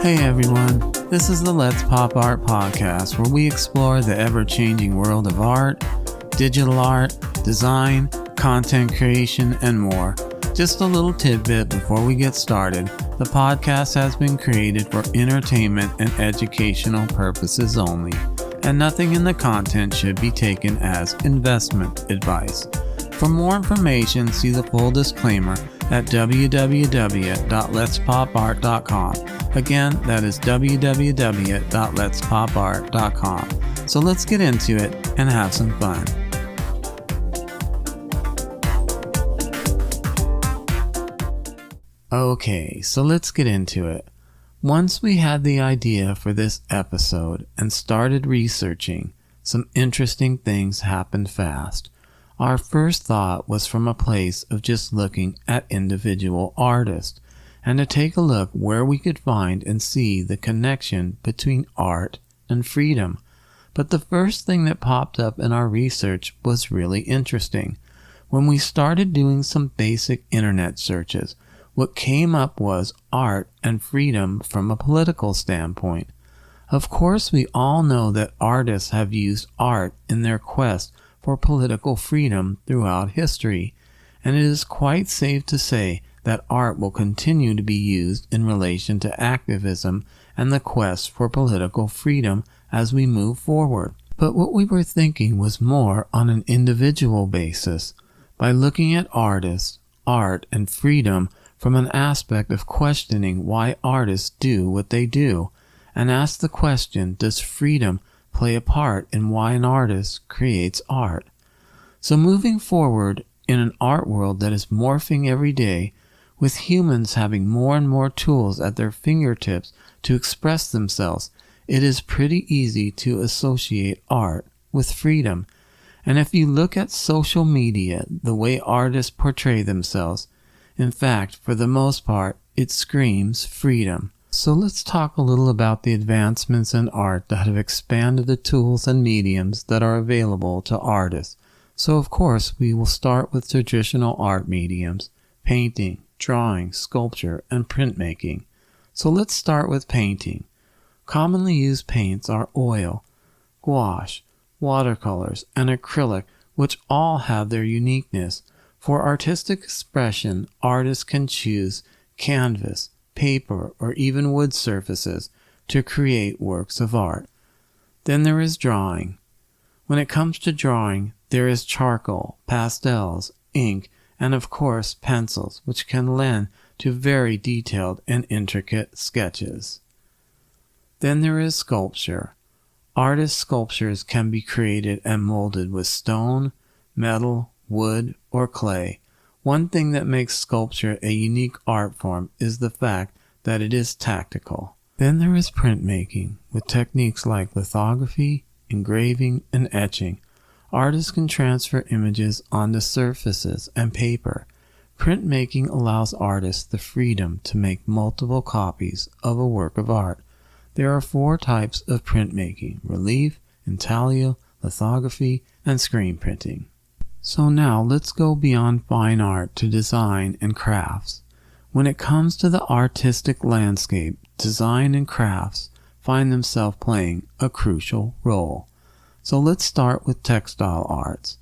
Hey everyone, this is the Let's Pop Art podcast where we explore the ever-changing world of art, digital art, design, content creation, and more. Just a little tidbit before we get started. The podcast has been created for entertainment and educational purposes only, and nothing in the content should be taken as investment advice. For more information, see the full disclaimer at www.letspopart.com. Again, that is www.letspopart.com. So let's get into it and have some fun. Okay, so let's get into it. Once we had the idea for this episode and started researching, some interesting things happened fast. Our first thought was from a place of just looking at individual artists and to take a look where we could find and see the connection between art and freedom. But the first thing that popped up in our research was really interesting. When we started doing some basic internet searches, what came up was art and freedom from a political standpoint. Of course, we all know that artists have used art in their quest for political freedom throughout history, and it is quite safe to say that art will continue to be used in relation to activism and the quest for political freedom as we move forward. But what we were thinking was more on an individual basis, by looking at artists, art, and freedom from an aspect of questioning why artists do what they do, and ask the question, does freedom play a part in why an artist creates art? So moving forward in an art world that is morphing every day, with humans having more and more tools at their fingertips to express themselves, it is pretty easy to associate art with freedom. And if you look at social media, the way artists portray themselves, in fact, for the most part, it screams freedom. So let's talk a little about the advancements in art that have expanded the tools and mediums that are available to artists. So of course, we will start with traditional art mediums, painting, drawing, sculpture, and printmaking. So let's start with painting. Commonly used paints are oil, gouache, watercolors, and acrylic, which all have their uniqueness. For artistic expression, artists can choose canvas, paper, or even wood surfaces to create works of art. Then there is drawing. When it comes to drawing, there is charcoal, pastels, ink, and of course pencils, which can lend to very detailed and intricate sketches. Then there is sculpture. Artist sculptures can be created and molded with stone, metal, wood, or clay. One thing that makes sculpture a unique art form is the fact that it is tactical. Then there is printmaking, with techniques like lithography, engraving, and etching. Artists can transfer images onto surfaces and paper. Printmaking allows artists the freedom to make multiple copies of a work of art. There are 4 types of printmaking: relief, intaglio, lithography, and screen printing. So now let's go beyond fine art to design and crafts. When it comes to the artistic landscape, design and crafts find themselves playing a crucial role. So let's start with textile arts.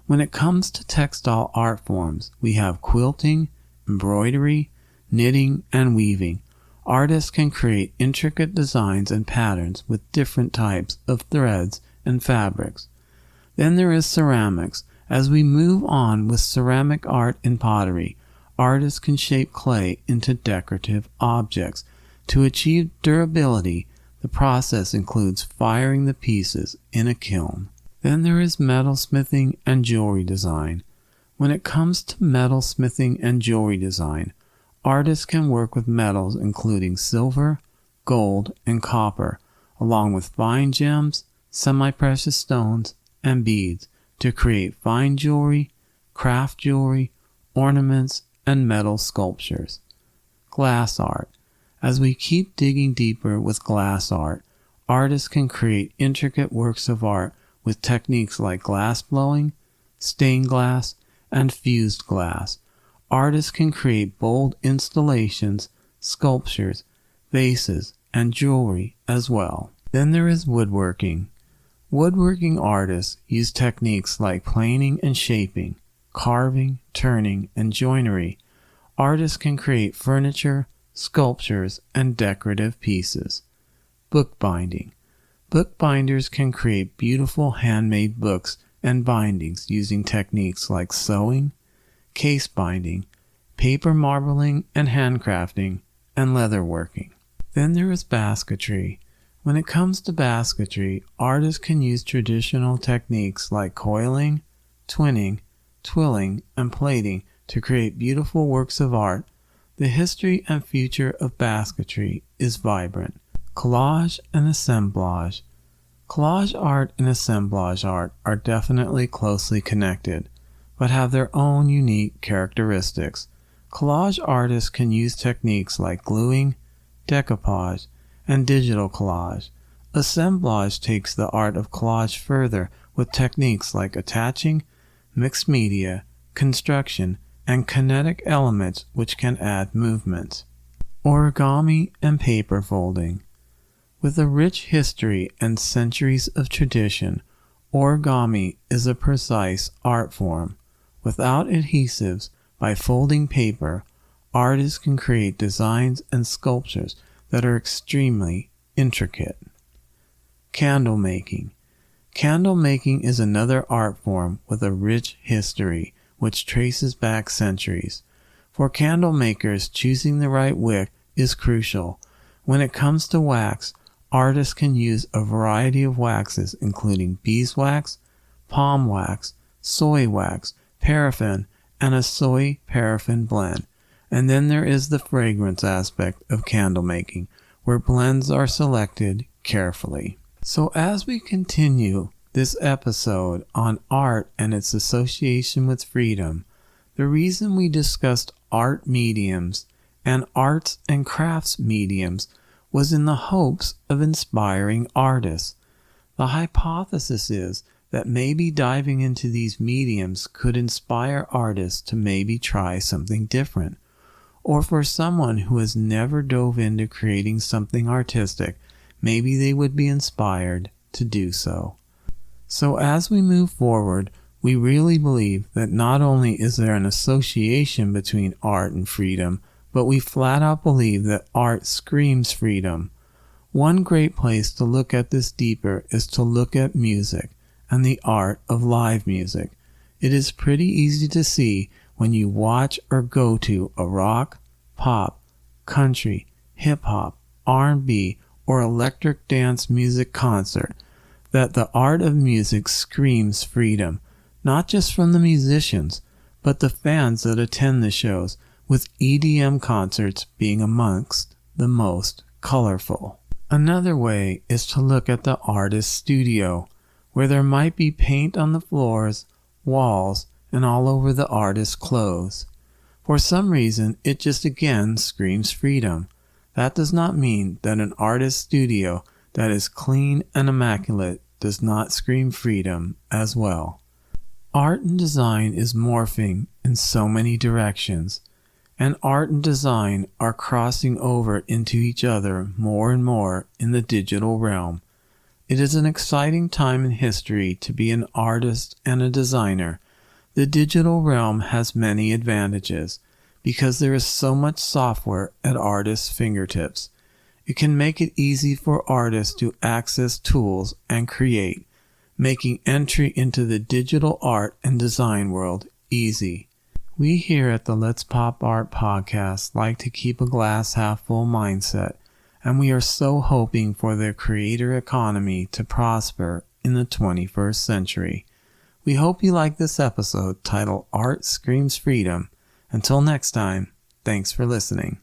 When it comes to textile art forms, we have quilting, embroidery, knitting, and weaving. Artists can create intricate designs and patterns with different types of threads and fabrics. Then there is ceramics. As we move on with ceramic art and pottery, artists can shape clay into decorative objects. To achieve durability, the process includes firing the pieces in a kiln. Then there is metalsmithing and jewelry design. When it comes to metalsmithing and jewelry design, artists can work with metals including silver, gold, and copper, along with fine gems, semi-precious stones, and beads to create fine jewelry, craft jewelry, ornaments, and metal sculptures. Glass art. As we keep digging deeper with glass art, artists can create intricate works of art with techniques like glass blowing, stained glass, and fused glass. Artists can create bold installations, sculptures, vases, and jewelry as well. Then there is woodworking. Woodworking artists use techniques like planing and shaping, carving, turning, and joinery. Artists can create furniture, sculptures, and decorative pieces. Bookbinding. Bookbinders can create beautiful handmade books and bindings using techniques like sewing, case binding, paper marbling and handcrafting, and leatherworking. Then there is basketry. When it comes to basketry, artists can use traditional techniques like coiling, twinning, twilling, and plaiting to create beautiful works of art. The history and future of basketry is vibrant. Collage and assemblage. Collage art and assemblage art are definitely closely connected, but have their own unique characteristics. Collage artists can use techniques like gluing, decoupage, and digital collage. Assemblage takes the art of collage further with techniques like attaching, mixed media, construction, and kinetic elements which can add movement. Origami and paper folding. With a rich history and centuries of tradition, origami is a precise art form. Without adhesives, by folding paper, artists can create designs and sculptures that are extremely intricate. Candle making. Candle making is another art form with a rich history which traces back centuries. For candle makers, choosing the right wick is crucial. When it comes to wax, artists can use a variety of waxes including beeswax, palm wax, soy wax, paraffin, and a soy-paraffin blend. And then there is the fragrance aspect of candle making, where blends are selected carefully. So as we continue this episode on art and its association with freedom, the reason we discussed art mediums and arts and crafts mediums was in the hopes of inspiring artists. The hypothesis is that maybe diving into these mediums could inspire artists to maybe try something different. Or for someone who has never dove into creating something artistic, maybe they would be inspired to do so. So as we move forward, we really believe that not only is there an association between art and freedom, but we flat out believe that art screams freedom. One great place to look at this deeper is to look at music and the art of live music. It is pretty easy to see when you watch or go to a rock, pop, country, hip-hop, R&B, or electric dance music concert that the art of music screams freedom, not just from the musicians, but the fans that attend the shows, with EDM concerts being amongst the most colorful. Another way is to look at the artist's studio, where there might be paint on the floors, walls, and all over the artist's clothes. For some reason, it just again screams freedom. That does not mean that an artist's studio that is clean and immaculate does not scream freedom as well. Art and design is morphing in so many directions, and art and design are crossing over into each other more and more in the digital realm. It is an exciting time in history to be an artist and a designer. The digital realm has many advantages because there is so much software at artists' fingertips. It can make it easy for artists to access tools and create, making entry into the digital art and design world easy. We here at the Let's Pop Art podcast like to keep a glass half full mindset, and we are so hoping for the creator economy to prosper in the 21st century. We hope you like this episode titled Art Screams Freedom. Until next time, thanks for listening.